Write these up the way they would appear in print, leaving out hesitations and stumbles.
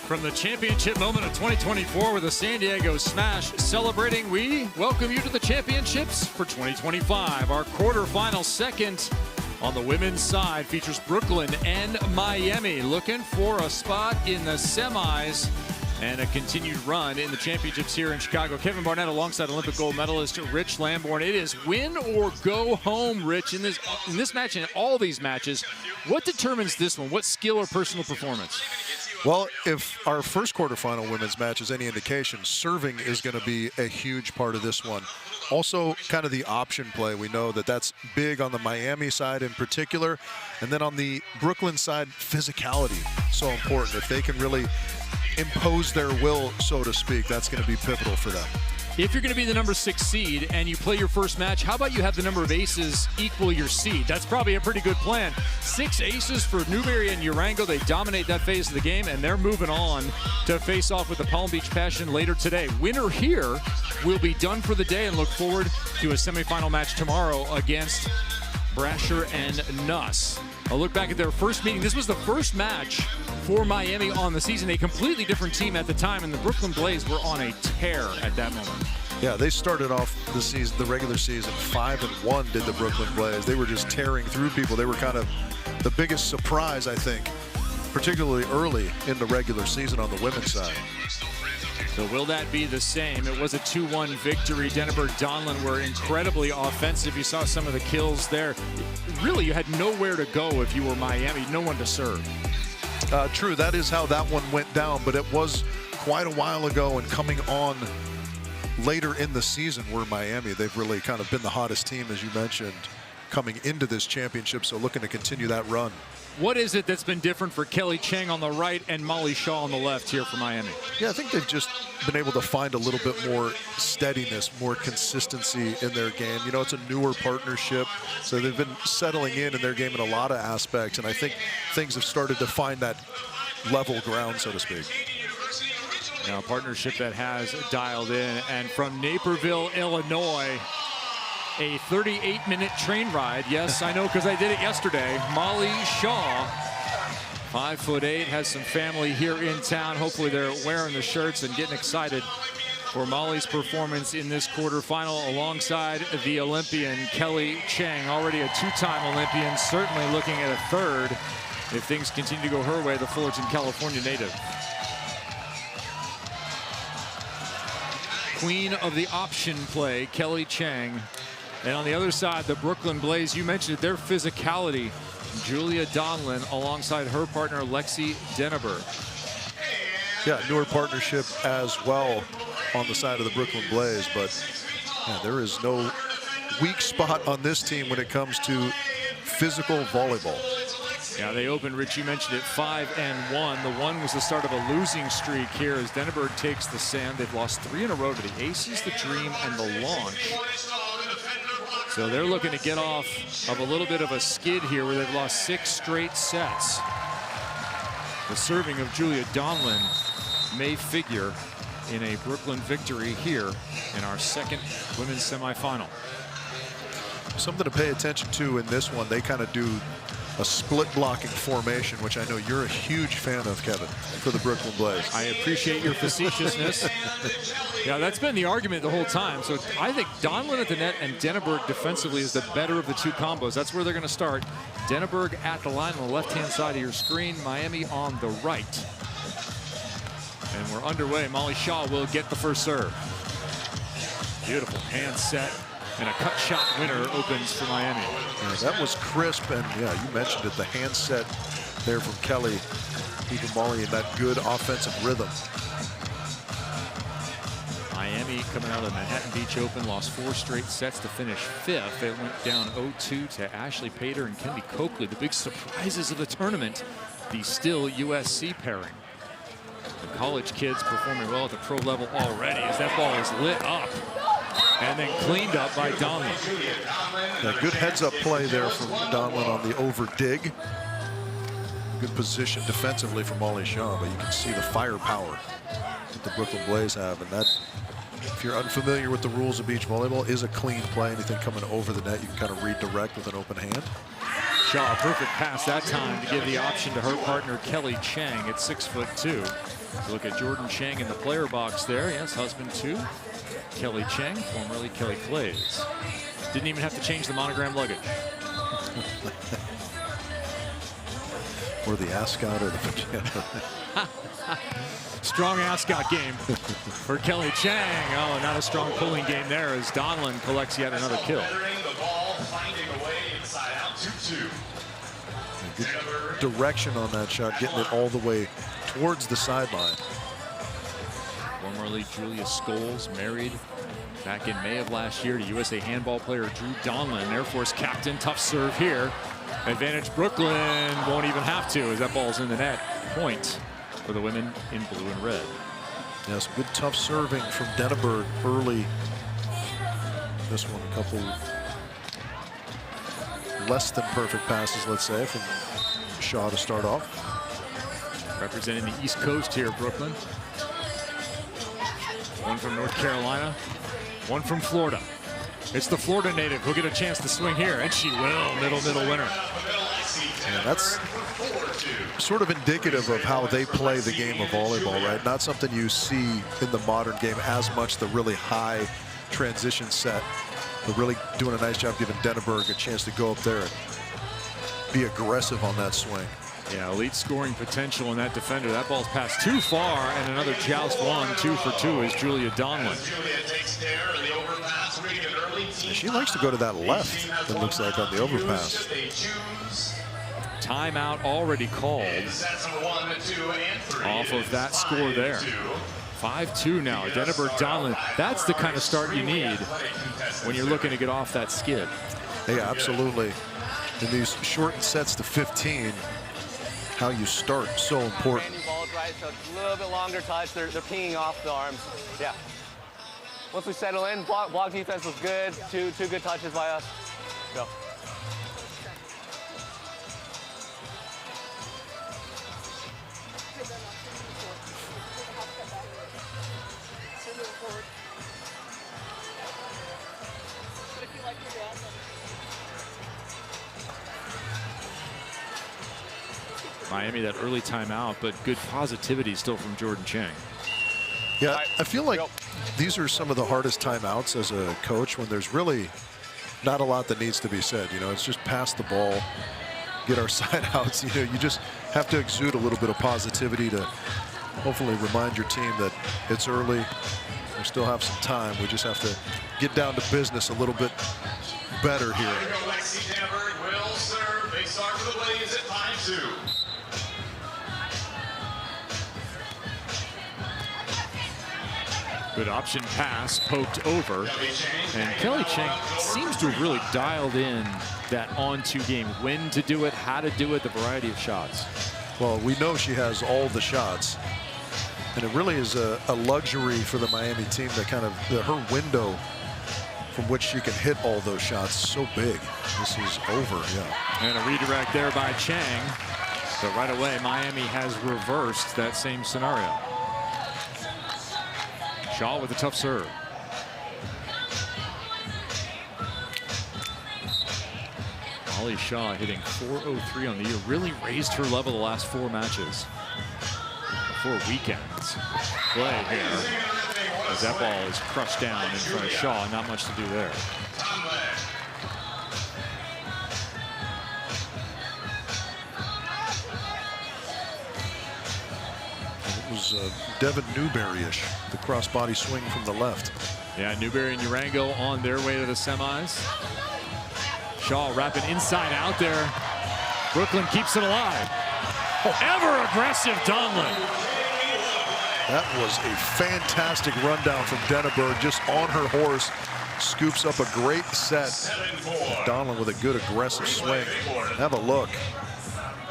From the championship moment of 2024 with the San Diego Smash celebrating, we welcome you to the championships for 2025. Our quarterfinal second on the women's side features Brooklyn and Miami looking for a spot in the semis and a continued run in the championships here in Chicago. Kevin Barnett alongside Olympic gold medalist Rich Lamborn. It is win or go home, Rich, in this match and all these matches. What determines this one? What skill or personal performance? Well, if our first quarterfinal women's match is any indication, serving is going to be a huge part of this one. Also, kind of the option play. We know that that's big on the Miami side in particular. And then on the Brooklyn side, physicality, so important. If they can really impose their will, so to speak, that's going to be pivotal for them. If you're going to be the number 6 seed and you play your first match, how about you have the number of aces equal your seed? That's probably a pretty good plan. 6 aces for Newberry and Urango. They dominate that phase of the game, and they're moving on to face off with the Palm Beach Passion later today. Winner here will be done for the day and look forward to a semifinal match tomorrow against Brasher and Nuss. A look back at their first meeting. This was the first match for Miami on the season. A completely different team at the time, and the Brooklyn Blaze were on a tear at that moment. Yeah, they started off the season, the regular season, 5-1 did the Brooklyn Blaze. They were just tearing through people. They were kind of the biggest surprise, I think, particularly early in the regular season on the women's side. So will that be the same? It was a 2-1 victory. Denneberg, Donlin were incredibly offensive. You saw some of the kills there. Really, you had nowhere to go if you were Miami, no one to serve. True, that is how that one went down, but it was quite a while ago, and coming on later in the season were Miami. They've really kind of been the hottest team, as you mentioned, coming into this championship, so looking to continue that run. What is it that's been different for Kelly Cheng on the right and Molly Shaw on the left here for Miami? Yeah, I think they've just been able to find a little bit more steadiness, more consistency in their game. You know, it's a newer partnership, so they've been settling in their game in a lot of aspects, and I think things have started to find that level ground, so to speak. Now, a partnership that has dialed in, and from Naperville, Illinois, a 38-minute train ride. Yes, I know because I did it yesterday. Molly Shaw, 5'8", has some family here in town. Hopefully they're wearing the shirts and getting excited for Molly's performance in this quarterfinal alongside the Olympian Kelly Cheng, already a 2-time Olympian, certainly looking at a third if things continue to go her way, the Fullerton, California native. Queen of the option play, Kelly Cheng. And on the other side, the Brooklyn Blaze, you mentioned their physicality. Julia Donlin alongside her partner, Lexi Denneberg. Yeah, newer partnership as well on the side of the Brooklyn Blaze, but yeah, there is no weak spot on this team when it comes to physical volleyball. Yeah, they opened, Rich, you mentioned it, 5-1. The one was the start of a losing streak here as Denneberg takes the sand. They've lost 3 in a row to the Aces, the Dream, and the Launch. So they're looking to get off of a little bit of a skid here where they've lost 6 straight sets. The serving of Julia Donlin may figure in a Brooklyn victory here in our second women's semifinal. Something to pay attention to in this one, they kind of do a split blocking formation, which I know you're a huge fan of, Kevin, for the Brooklyn Blaze. I appreciate your facetiousness. Yeah, that's been the argument the whole time. So I think Donlin at the net and Denneberg defensively is the better of the 2 combos. That's where they're going to start. Denneberg at the line on the left-hand side of your screen, Miami on the right. And we're underway. Molly Shaw will get the first serve. Beautiful hand set. And a cut shot winner opens for Miami. Yeah, that was crisp, and yeah, you mentioned it, the hand set there from Kelly, keeping Molly in that good offensive rhythm. Miami coming out of the Manhattan Beach Open, lost 4 straight sets to finish 5th. It went down 0-2 to Ashley Pater and Kennedy Coakley. The big surprises of the tournament, the still USC pairing. The college kids performing well at the pro level already as that ball is lit up. And then cleaned up by Donlin. Yeah, good heads-up play there from Donlin on the over dig. Good position defensively from Molly Shaw, but you can see the firepower that the Brooklyn Blaze have, and that, if you're unfamiliar with the rules of beach volleyball, is a clean play. Anything coming over the net, you can kind of redirect with an open hand. Shaw, perfect pass that time to give the option to her partner Kelly Chang at 6'2". Look at Jordan Chang in the player box there. Yes, husband to Kelly Chang, formerly Kelly Clays. Didn't even have to change the monogram luggage. Or the ascot or the pajama. Strong ascot game for Kelly Chang. Oh, not a strong pulling game there as Donlin collects yet another kill. Good direction on that shot, getting it all the way towards the sideline. Formerly Julia Scholes, married back in May of last year to USA handball player Drew Donlin, Air Force captain. Tough serve here. Advantage Brooklyn, won't even have to as that ball's in the net. Point for the women in blue and red. Yeah, some good tough serving from Denneberg early. This one, a couple less than perfect passes, let's say, from Shaw to start off. Representing the East Coast here, Brooklyn. One from North Carolina, one from Florida. It's the Florida native who'll get a chance to swing here, and she will. Middle winner. Yeah, that's sort of indicative of how they play the game of volleyball, right? Not something you see in the modern game as much, the really high transition set. But really doing a nice job giving Denneberg a chance to go up there and be aggressive on that swing. Yeah, elite scoring potential in that defender. That ball's passed too far, and another joust one. 2 for 2 is Julia Donlin. She likes to go to that left, it looks like, on the overpass. Timeout already called off of that score there. 5-2 now. Denneberg Donlin. That's the kind of start you need when you're looking to get off that skid. Yeah, absolutely. In these shortened sets to 15, how you start so important. Right, so it's a little bit longer touch. They're pinging off the arms. Yeah. Once we settle in, block defense was good. Two good touches by us. Go. Miami, that early timeout, but good positivity still from Jordan Chang. Yeah, I feel like these are some of the hardest timeouts as a coach when there's really not a lot that needs to be said. You know, it's just pass the ball, get our side outs. You know, you just have to exude a little bit of positivity to hopefully remind your team that it's early. We still have some time. We just have to get down to business a little bit better here. Good option pass, poked over. And Kelly Chang seems to have really dialed in that on-2 game. When to do it, how to do it, the variety of shots. Well, we know she has all the shots. And it really is a luxury for the Miami team that kind of, her window from which she can hit all those shots is so big. This is over, yeah. And a redirect there by Chang. But right away, Miami has reversed that same scenario. Shaw with a tough serve. Molly Shaw hitting .403 on the year. Really raised her level the last 4 matches. 4 weekends. Play here. As that ball is crushed down in front of Shaw. Not much to do there. It was Devin Newberry-ish, the cross-body swing from the left. Yeah, Newberry and Urango on their way to the semis. Shaw wrapping inside out there. Brooklyn keeps it alive. Ever aggressive Donlin. That was a fantastic rundown from Denneberg, just on her horse. Scoops up a great set. Donlin with a good aggressive swing. Have a look.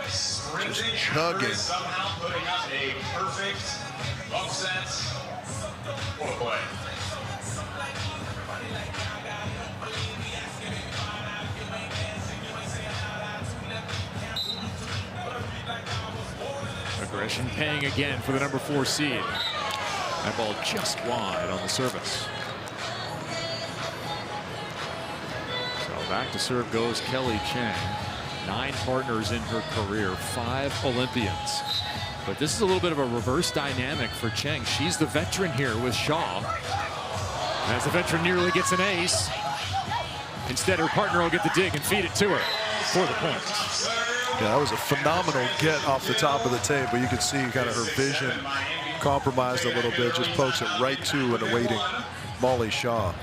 Just chugging. Somehow putting up a perfect upset for play. Aggression paying again for the number 4 seed. That ball just wide on the service. So back to serve goes Kelly Chang. 9 partners in her career, 5 Olympians. But this is a little bit of a reverse dynamic for Cheng. She's the veteran here with Shaw. As the veteran nearly gets an ace, instead her partner will get the dig and feed it to her for the point. Yeah, that was a phenomenal get off the top of the tape, but you can see kind of her vision compromised a little bit, just pokes it right to an awaiting Molly Shaw.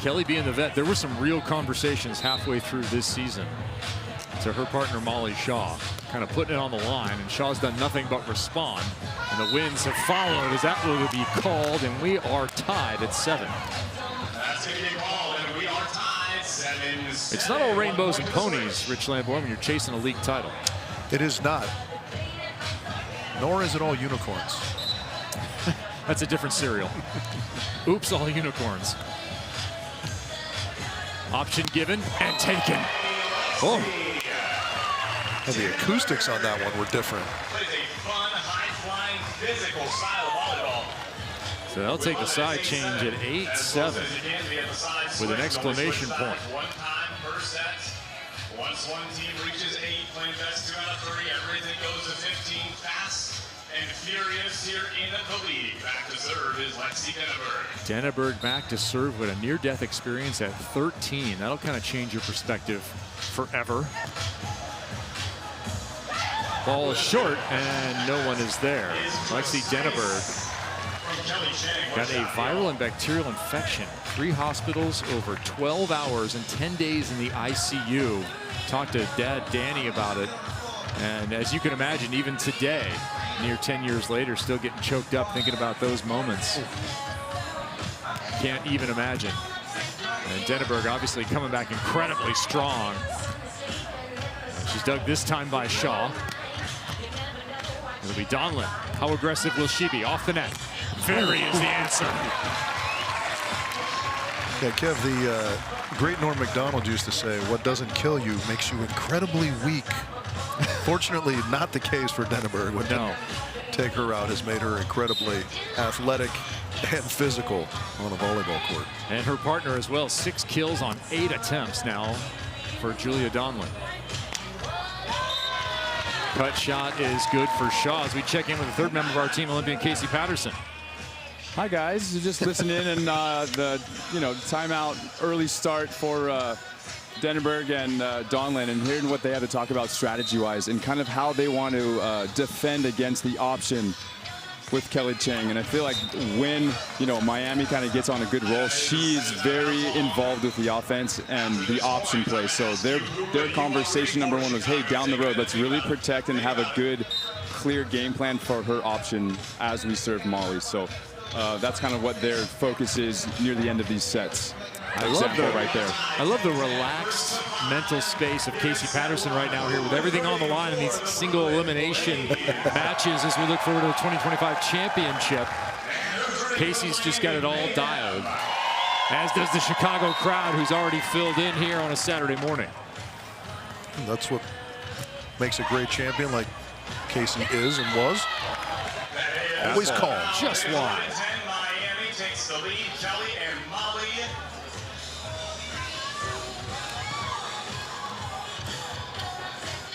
Kelly being the vet, there were some real conversations halfway through this season to her partner Molly Shaw, kind of putting it on the line, and Shaw's done nothing but respond, and the wins have followed. Is that will be called, and we are tied at 7. It's not all rainbows and ponies, Rich Lambourne, when you're chasing a league title. It is not, nor is it all unicorns. That's a different cereal. Oops, all unicorns. Option given and taken. Oh. And the acoustics on that one were different. So they'll take the side change at 8-7 with an exclamation point. Once one team reaches 8, playing best 2 out of 3, everything goes to 15. Fast and furious here in the league. Back to serve is Lexi Denneberg. Denneberg back to serve with a near-death experience at 13. That'll kind of change your perspective forever. Ball is short, and no one is there. Lexi Denneberg got a viral and bacterial infection. 3 hospitals over 12 hours and 10 days in the ICU. Talked to Dad Danny about it. And as you can imagine, even today, near 10 years later, still getting choked up thinking about those moments. Can't even imagine. And Denneberg obviously coming back incredibly strong. She's dug this time by Shaw. It'll be Donlin. How aggressive will she be? Off the net. Very is the answer. Yeah, Kev, the great Norm Macdonald used to say, what doesn't kill you makes you incredibly weak. Fortunately, not the case for Denneberg. What didn't take her out has made her incredibly athletic and physical on a volleyball court. And her partner as well. 6 kills on 8 attempts now for Julia Donlin. Cut shot is good for Shaw as we check in with the 3rd member of our team, Olympian Casey Patterson. Hi guys, just listening in and the timeout early start for Denneberg and Donlin, and hearing what they had to talk about strategy-wise and kind of how they want to defend against the option with Kelly Cheng. And I feel like when Miami kind of gets on a good roll, she's very involved with the offense and the option play. So their conversation number 1 was, hey, down the road, let's really protect and have a good, clear game plan for her option as we serve Molly. So that's kind of what their focus is near the end of these sets. I love the relaxed mental space of Casey Patterson right now here with everything on the line in these single elimination matches as we look forward to the 2025 championship. Casey's just got it all dialed, as does the Chicago crowd, who's already filled in here on a Saturday morning. That's what makes a great champion like Casey is and was. Always calm. Just wide. Miami takes the lead. Kelly and Molly.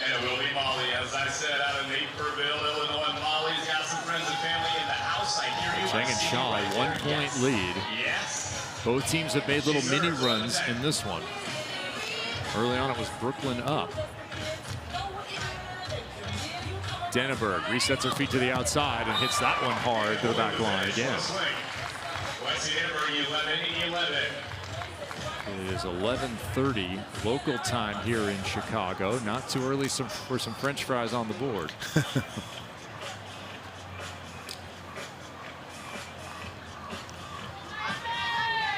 And it will be Molly, as I said, out of Naperville, Illinois. Molly's got some friends and family in the house. I hear you. Cheng and Shaw, a 1-point lead. Yes. Both teams have made little mini runs in this one. Early on, it was Brooklyn up. Denneberg resets her feet to the outside and hits that one hard to the back line again. It is 11:30 local time here in Chicago. Not too early for some French fries on the board.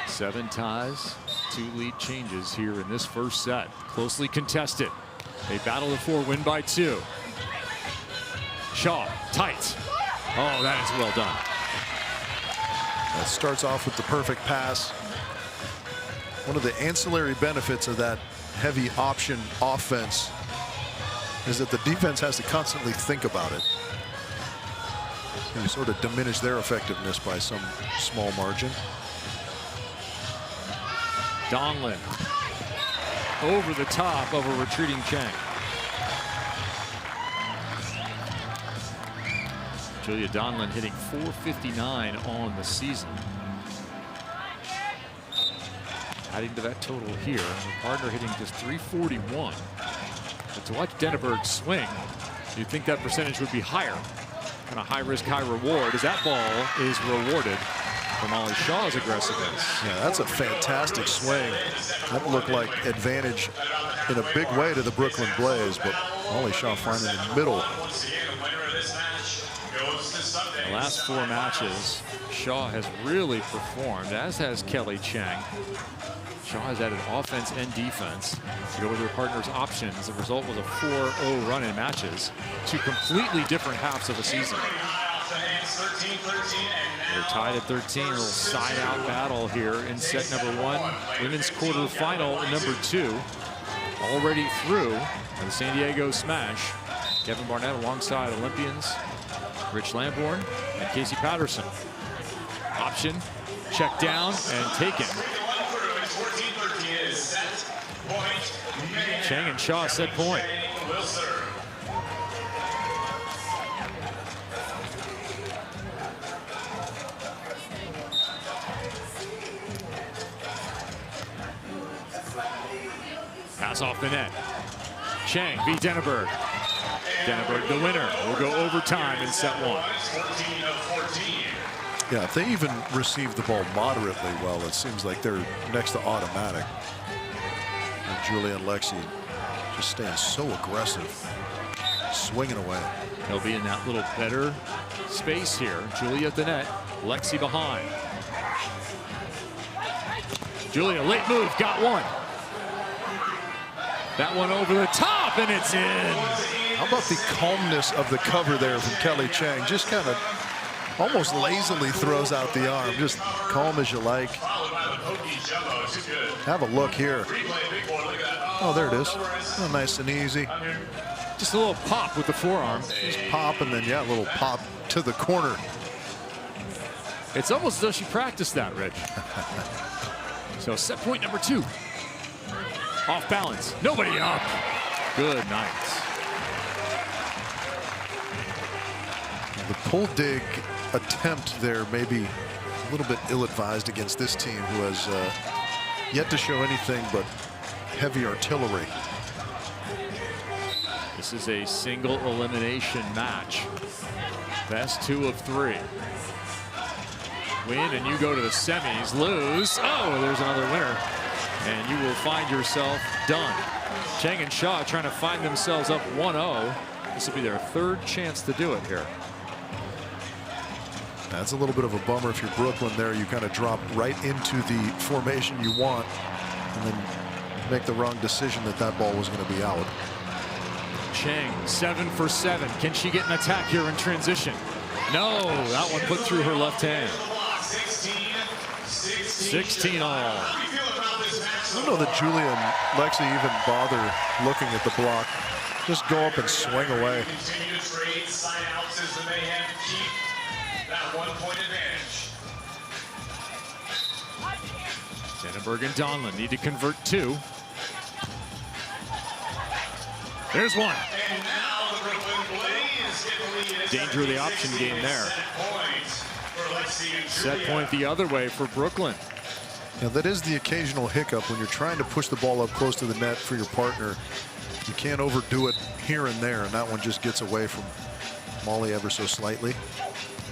Seven ties, 2 lead changes here in this first set. Closely contested. A battle of 4, win by 2. Shaw, tight. Oh, that is well done. That starts off with the perfect pass. One of the ancillary benefits of that heavy option offense is that the defense has to constantly think about it. And you sort of diminish their effectiveness by some small margin. Donlin. over the top of a retreating Chang. Julia Donlin hitting .459 on the season. Adding to that total here, her partner hitting just .341. But to watch Denneberg swing, you'd think that percentage would be higher. Kind of high risk, high reward, as that ball is rewarded for Molly Shaw's aggressiveness. Yeah, that's a fantastic swing. That looked like advantage in a big way to the Brooklyn Blaze, but Molly Shaw finding the middle. The last 4 matches, Shaw has really performed, as has Kelly Chang. Shaw has added offense and defense to go with her partner's options. The result was a 4-0 run in matches, 2 completely different halves of a season. They're tied at 13. A little side-out battle here in set number 1. Women's quarterfinal number 2. Already through the San Diego Smash. Kevin Barnett alongside Olympians Rich Lamborn and Casey Patterson. Option, check down and taken. Chang and Shaw set point. Pass off the net. Chang v. Denneberg. Denneberg, the winner, will go overtime in set 1. Yeah, if they even receive the ball moderately well, it seems like they're next to automatic. And Julia and Lexi just staying so aggressive, swinging away. They'll be in that little better space here. Julia at the net, Lexi behind. Julia, late move, got one. That one over the top, and it's in. How about the calmness of the cover there from Kelly Chang? Just kind of almost lazily throws out the arm. Just calm as you like. Have a look here. Oh, there it is. Oh, nice and easy. Just a little pop with the forearm. Just pop, and then, yeah, a little pop to the corner. It's almost as though she practiced that, Rich. So set point number 2. Off balance. Nobody up. Good night. The pull dig attempt there may be a little bit ill-advised against this team, who has yet to show anything but heavy artillery. This is a single elimination match. Best 2 of 3. Win and you go to the semis. Lose. Oh, there's another winner. And you will find yourself done. Chang and Shaw trying to find themselves up 1-0. This will be their 3rd chance to do it here. That's a little bit of a bummer. If you're Brooklyn there, you kind of drop right into the formation you want and then make the wrong decision that ball was going to be out. Chang, 7 for 7. Can she get an attack here in transition? No, that one put through her left hand. 16 all. I don't know that Julia and Lexi even bother looking at the block. Just go up and swing away. Continue to trade side outs as the Mayhem keep that 1-point advantage. Denneberg and Donlin need to convert 2. There's one. And now the Brooklyn Blaze get the lead. Danger of the option game there. Set point the other way for Brooklyn. Now, that is the occasional hiccup when you're trying to push the ball up close to the net for your partner. You can't overdo it here and there, and that one just gets away from Molly ever so slightly.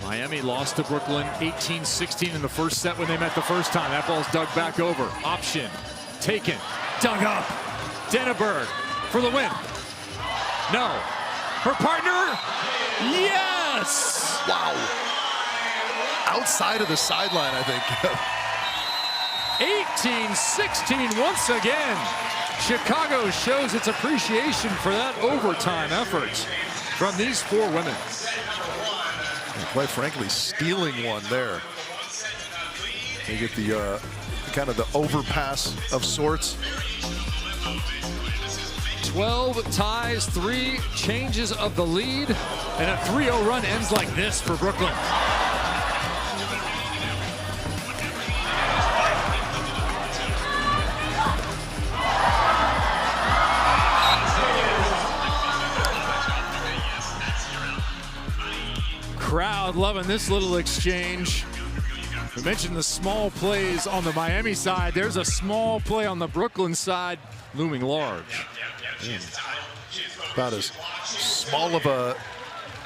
Miami lost to Brooklyn 18-16 in the first set when they met the first time. That ball's dug back over. Option taken, dug up. Denneberg for the win. No. Her partner, yes! Wow. Outside of the sideline, I think. 18-16 once again. Chicago shows its appreciation for that overtime effort from these 4 women. And quite frankly, stealing one there. They get the kind of the overpass of sorts. 12 ties, 3 changes of the lead, and a 3-0 run ends like this for Brooklyn. crowd loving this little exchange. We mentioned the small plays on the Miami side. There's a small play on the Brooklyn side looming large. About as small of a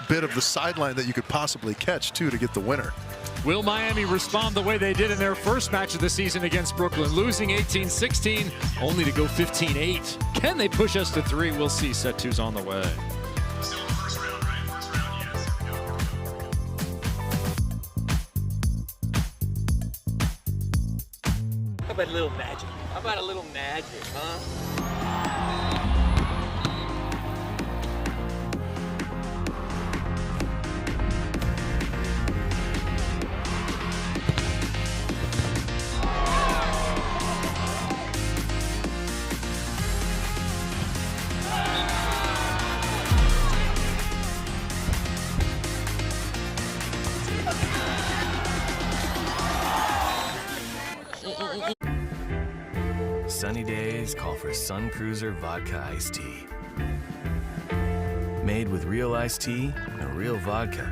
bit of the sideline that you could possibly catch, too, to get the winner. Will Miami respond the way they did in their first match of the season against Brooklyn, losing 18-16, only to go 15-8? Can they push us to 3? We'll see. Set 2's on the way. Still first round, right? First round, yes. How about a little magic? How about a little magic, huh? Sunny days call for Sun Cruiser Vodka Iced Tea. Made with real iced tea and real vodka.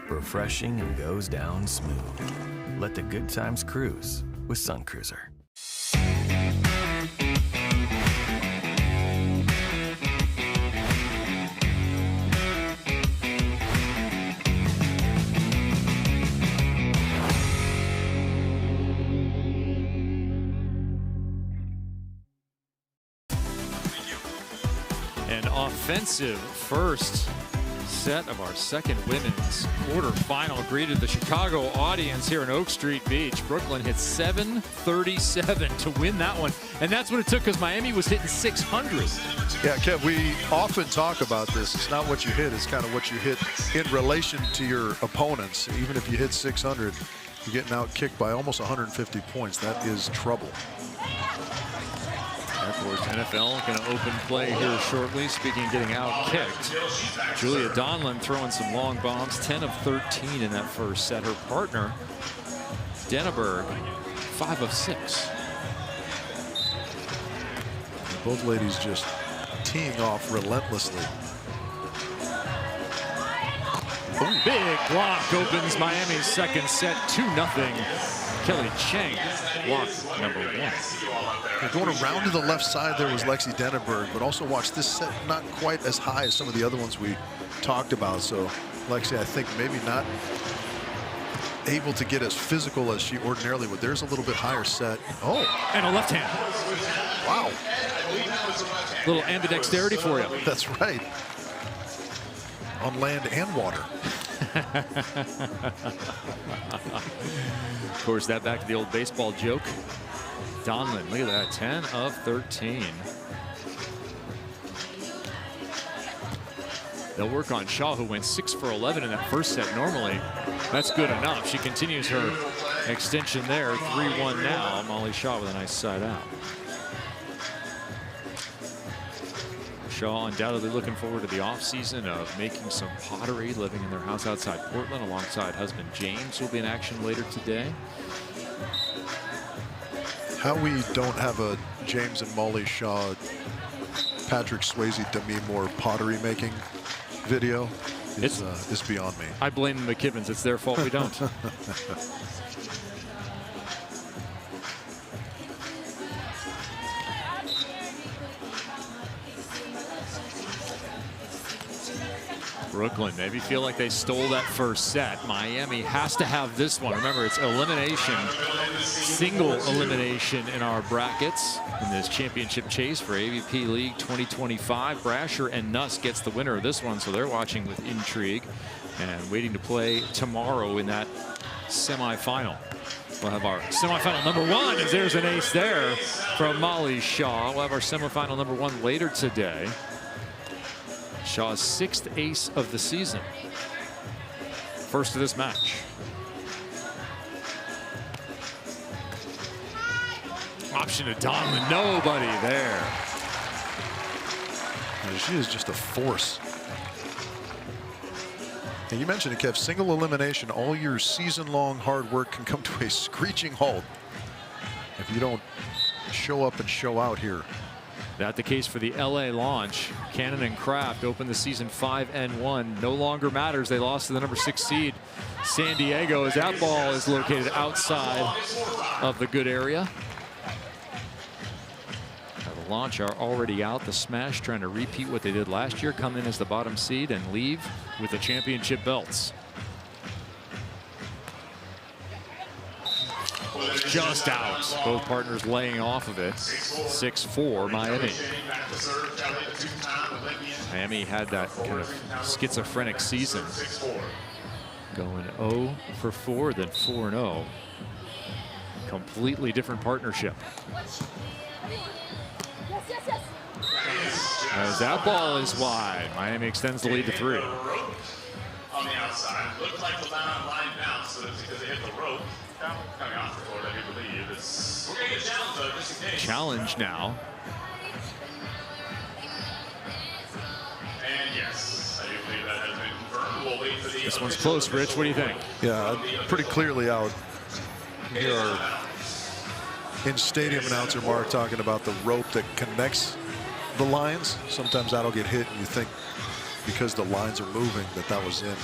Refreshing and goes down smooth. Let the good times cruise with Sun Cruiser. An offensive first set of our second women's quarterfinal greeted the Chicago audience here in Oak Street Beach. Brooklyn hit 737 to win that one, and that's what it took because Miami was hitting 600. Yeah, Kev, we often talk about this. It's not what you hit, it's kind of what you hit in relation to your opponents. Even if you hit 600, you're getting out-kicked by almost 150 points. That is trouble. Of course, NFL going to open play here shortly. Speaking of getting out-kicked, Julia Donlin throwing some long bombs, 10 of 13 in that first set. Her partner, Denneberg, 5 of 6. Both ladies just teeing off relentlessly. Big block opens Miami's second set, 2-0. Kelly Cheng, block number 1. Going around to the left side there was Lexi Denneberg, but also watch this set not quite as high as some of the other ones we talked about. So Lexi, I think maybe not able to get as physical as she ordinarily would. There's a little bit higher set. Oh, and a left hand. Wow. Little ambidexterity for you. That's right. On land and water. Of course, that back to the old baseball joke. Donlin, look at that, 10 of 13. They'll work on Shaw, who went 6 for 11 in that first set. Normally, that's good enough. She continues her extension there, 3-1 now. Molly Shaw with a nice side out. Shaw undoubtedly looking forward to the offseason of making some pottery, living in their house outside Portland alongside husband James, who will be in action later today. How we don't have a James and Molly Shaw, Patrick Swayze, Demi Moore pottery making video is beyond me. I blame the McKibbins. It's their fault we don't. Brooklyn maybe feel like they stole that first set. Miami has to have this one. Remember, it's elimination, single elimination in our brackets in this championship chase for AVP League 2025. Brasher and Nuss gets the winner of this one, so they're watching with intrigue and waiting to play tomorrow in that semifinal. We'll have our semifinal number 1, as there's an ace there from Molly Shaw. We'll have our semifinal number 1 later today. Shaw's 6th ace of the season. First of this match. Option to Donlin, nobody there. She is just a force. And you mentioned it, Kev, single elimination, all your season-long hard work can come to a screeching halt if you don't show up and show out here That the case for the LA launch. Cannon and Kraft opened the season 5-1. No longer matters. They lost to the number 6 seed San Diego, as that ball is located outside of the good area. The launch are already out. The Smash trying to repeat what they did last year, come in as the bottom seed and leave with the championship belts. Just out. Both partners laying off of it. 6-4 Miami. Miami had that kind of schizophrenic season. Going 0 for 4, then 4-0. Completely different partnership. As that ball is wide, Miami extends the lead to 3. On the outside, looked like the line bounced, but it's because they hit the rope. Coming off the court, I do believe. We're going to get challenged, though, just in case. Challenge now. And yes, I do believe that has been confirmed. We'll wait for the This one's close, Rich. What do you think? Yeah, pretty clearly out. Here are in stadium announcer Mark talking about the rope that connects the lines. Sometimes that'll get hit and you think because the lines are moving that was in,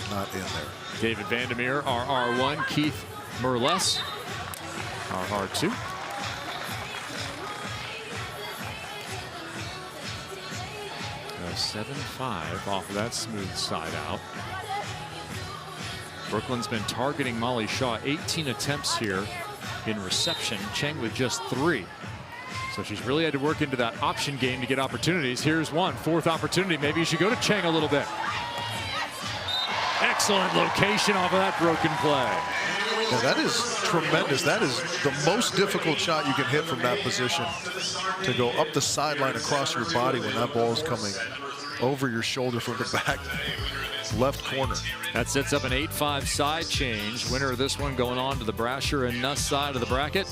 not in there. David Vandermeer, RR1. Keith Merles, RR2. A 7-5 off of that smooth side out. Brooklyn's been targeting Molly Shaw. 18 attempts here in reception. Cheng with just 3. So she's really had to work into that option game to get opportunities. Here's one, 4th opportunity. Maybe you should go to Cheng a little bit. Excellent location off of that broken play. Yeah, that is tremendous. That is the most difficult shot you can hit from that position, to go up the sideline across your body when that ball is coming over your shoulder from the back left corner. That sets up an 8-5 side change. Winner of this one going on to the Brasher and Nuss side of the bracket.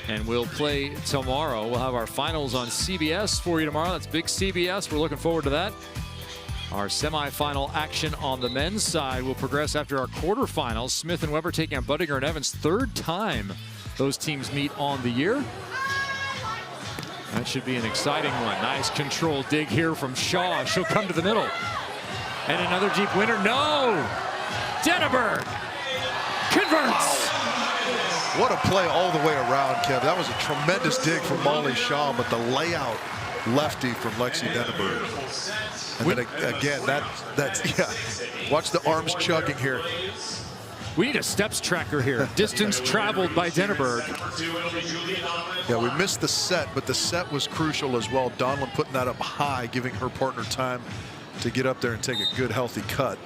And we'll play tomorrow. We'll have our finals on CBS for you tomorrow. That's big CBS. We're looking forward to that. Our semifinal action on the men's side will progress after our quarterfinals. Smith and Weber taking on Budinger and Evans. 3rd time those teams meet on the year. That should be an exciting one. Nice control dig here from Shaw. She'll come to the middle. And another deep winner. No! Denneberg converts. What a play all the way around, Kev. That was a tremendous dig from Molly Shaw, but the layout lefty from Lexi Denneberg. And then again, that's yeah. Watch the arms chugging here. We need a steps tracker here. Distance traveled by Denneberg. Yeah, we missed the set, but the set was crucial as well. Donlin putting that up high, giving her partner time to get up there and take a good, healthy cut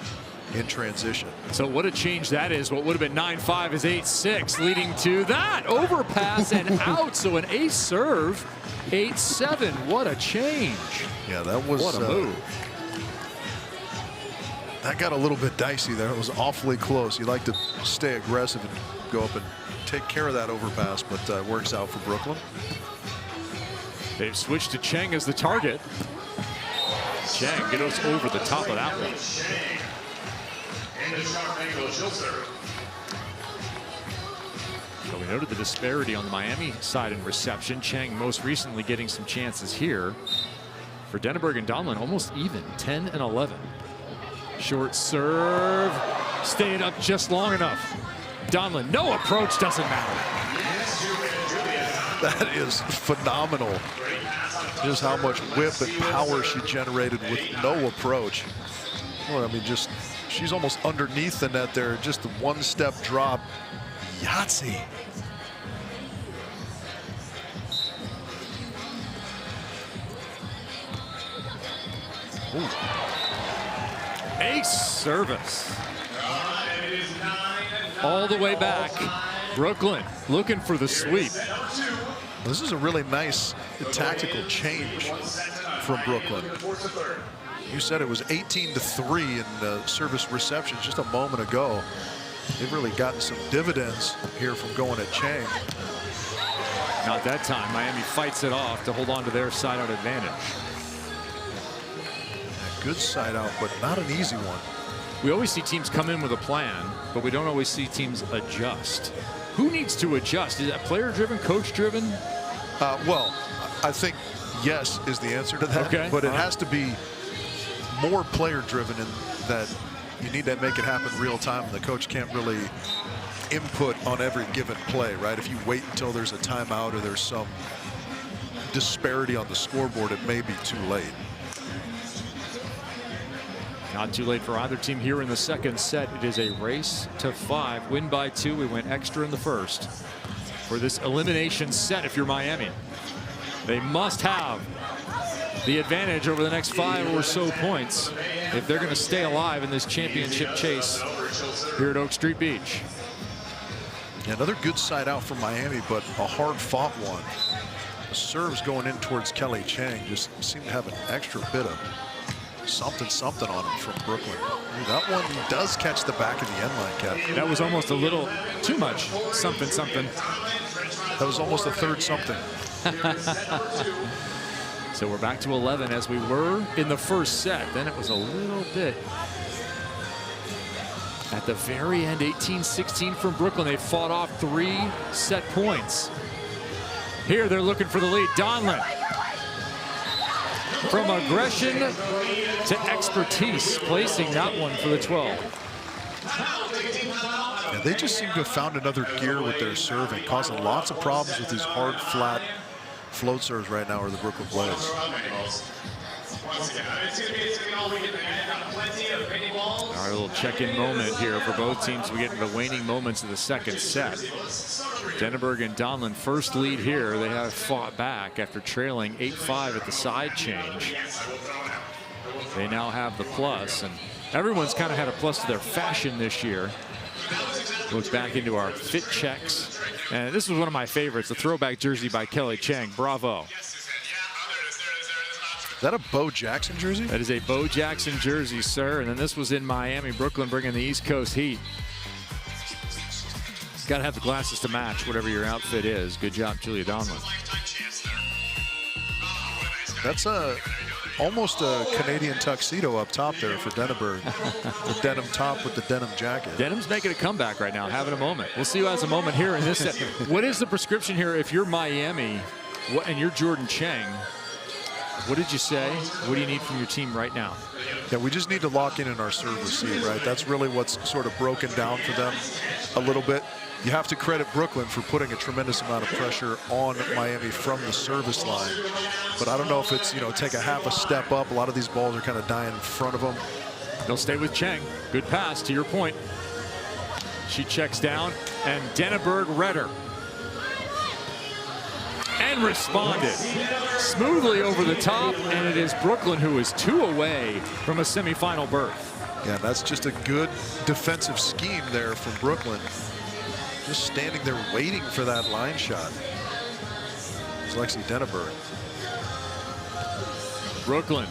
in transition. So what a change that is. What would have been 9-5 is 8-6, leading to that overpass and out. So an ace serve, 8-7. What a change. Yeah, that was what a move. That got a little bit dicey there. It was awfully close. You like to stay aggressive and go up and take care of that overpass, but works out for Brooklyn. They've switched to Cheng as the target. Cheng goes over the top of that one. So we noted the disparity on the Miami side in reception. Cheng most recently getting some chances here. For Denneberg and Donlin, almost even, 10 and 11. Short serve, stayed up just long enough. Donlin, no approach, doesn't matter. That is phenomenal. Just how much whip and power she generated with no approach. Well, I mean, just she's almost underneath the net there. Just the one-step drop. Yahtzee. Ooh. Ace service. All the way back. Brooklyn looking for the sweep. This is a really nice tactical change from Brooklyn. You said it was 18-3 in service reception just a moment ago. They've really gotten some dividends here from going at Cheng. Not that time. Miami fights it off to hold on to their side-out advantage. Good side out, but not an easy one. We always see teams come in with a plan, but we don't always see teams adjust. Who needs to adjust? Is that player-driven, coach-driven? Well, I think yes is the answer to that. Okay. But it has to be more player-driven in that you need to make it happen real time, and the coach can't really input on every given play, right? If you wait until there's a timeout or there's some disparity on the scoreboard, it may be too late. Not too late for either team here in the second set. It is a race to 5. Win by 2. We went extra in the first. For this elimination set, if you're Miami, they must have the advantage over the next 5 or so points if they're going to stay alive in this championship chase here at Oak Street Beach. Yeah, another good side out for Miami, but a hard-fought one. The serves going in towards Kelly Chang just seem to have an extra bit of something on him from Brooklyn. Ooh, that one does catch the back of the end line, Cap. That was almost a little too much something. That was almost a third something. So we're back to 11 as we were in the first set. Then it was a little bit at the very end. 18-16 from Brooklyn. They fought off 3 set points. Here they're looking for the lead. Donlin, from aggression to expertise, placing that one for the 12. Yeah, they just seem to have found another gear with their serving, causing lots of problems with these hard, flat float serves right now are the Brooklyn Blades. All right, a little check-in moment here for both teams. We get into the waning moments of the second set. Denneberg and Donlin first lead here. They have fought back after trailing 8-5 at the side change. They now have the plus, and everyone's kind of had a plus to their fashion this year. Look back into our fit checks. And this was one of my favorites, the throwback jersey by Kelly Chang. Bravo. Is that a Bo Jackson jersey? That is a Bo Jackson jersey, sir. And then this was in Miami. Brooklyn bringing the East Coast heat. Got to have the glasses to match whatever your outfit is. Good job, Julia Donlin. That's almost a Canadian tuxedo up top there for Denneberg. The denim top with the denim jacket. Denim's making a comeback right now, having a moment. We'll see who has a moment here in this set. What is the prescription here if you're Miami and you're Jordan Chang? What did you say? What do you need from your team right now? Yeah, we just need to lock in our serve receive, right? That's really what's sort of broken down for them a little bit. You have to credit Brooklyn for putting a tremendous amount of pressure on Miami from the service line. But I don't know if it's, take a half a step up. A lot of these balls are kind of dying in front of them. They'll stay with Chang. Good pass, to your point. She checks down, and Denneberg read her. And responded smoothly over the top, and it is Brooklyn who is 2 away from a semifinal berth. Yeah, that's just a good defensive scheme there from Brooklyn. Just standing there waiting for that line shot. It's Lexi Denneberg. Brooklyn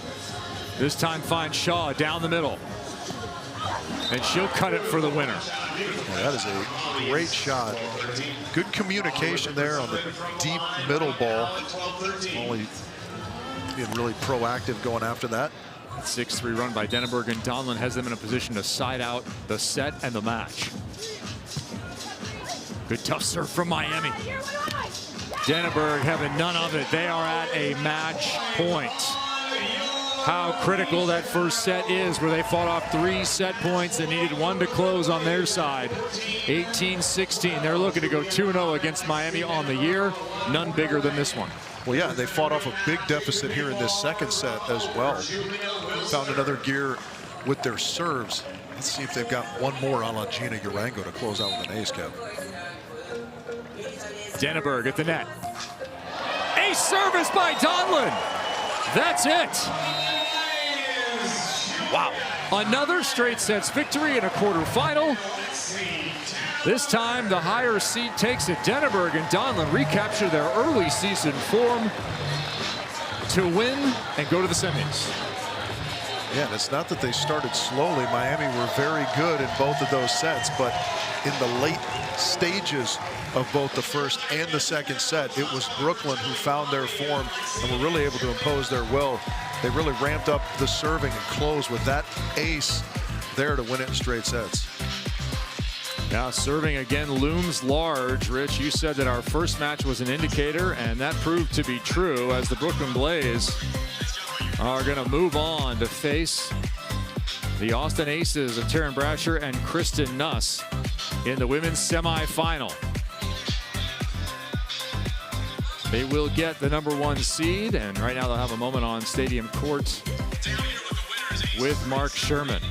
this time finds Shaw down the middle, and she'll cut it for the winner. Yeah, that is a great shot. Good communication there on the deep middle ball. Only being really proactive going after that. 6-3 run by Denneberg, and Donlin has them in a position to side out the set and the match. Good tough serve from Miami. Denneberg having none of it. They are at a match point. How critical that first set is, where they fought off 3 set points. They needed 1 to close on their side. 18-16. They're looking to go 2-0 against Miami on the year. None bigger than this one. Well, yeah, they fought off a big deficit here in this second set as well. Found another gear with their serves. Let's see if they've got one more a la Gina Urango to close out with an ace, Kev. Denneberg at the net. A service by Donlin. That's it. Wow. Another straight sets victory in a quarterfinal. This time the higher seed takes it. Denneberg and Donlin recapture their early season form to win and go to the semis. Yeah, and it's not that they started slowly. Miami were very good in both of those sets, but in the late stages of both the first and the second set, it was Brooklyn who found their form and were really able to impose their will. They really ramped up the serving and closed with that ace there to win it in straight sets. Now serving again looms large. Rich, you said that our first match was an indicator, and that proved to be true as the Brooklyn Blaze are going to move on to face the Austin Aces of Taryn Brasher and Kristen Nuss in the women's semifinal. They will get the #1 seed, and right now they'll have a moment on Stadium Court with Mark Sherman.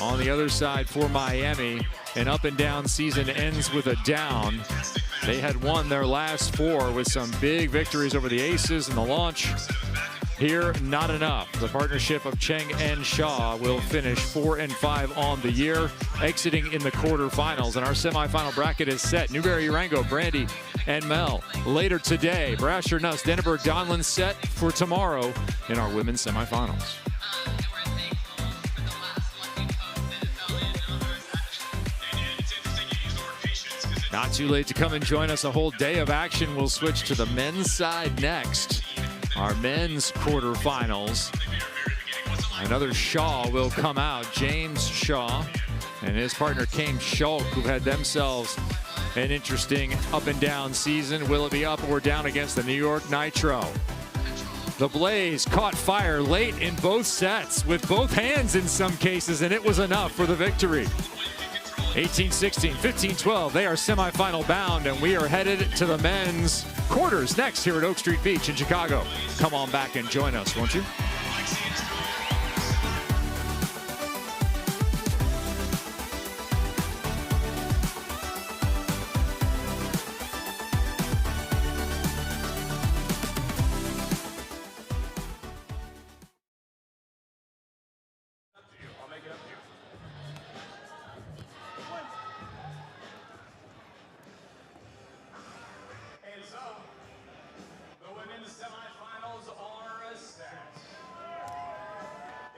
On the other side for Miami, an up and down season ends with a down. They had won their last 4 with some big victories over the Aces in the launch. Here, not enough. The partnership of Cheng and Shaw will finish 4-5 on the year, exiting in the quarterfinals. And our semifinal bracket is set. Newberry, Urango, Brandy, and Mel. Later today, Brasher, Nuss, Denneberg, Donlin set for tomorrow in our women's semifinals. Not too late to come and join us. A whole day of action. We'll switch to the men's side next. Our men's quarterfinals. Another Shaw will come out. James Shaw and his partner Kane Schulk, who've had themselves an interesting up and down season. Will it be up or down against the New York Nitro? The Blaze caught fire late in both sets with both hands in some cases, and it was enough for the victory. 18-16, 15-12, they are semifinal bound, and we are headed to the men's quarters next here at Oak Street Beach in Chicago. Come on back and join us, won't you?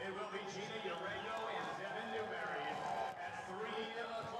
It will be Gina Urango and Devin Newberry at 3 o'clock.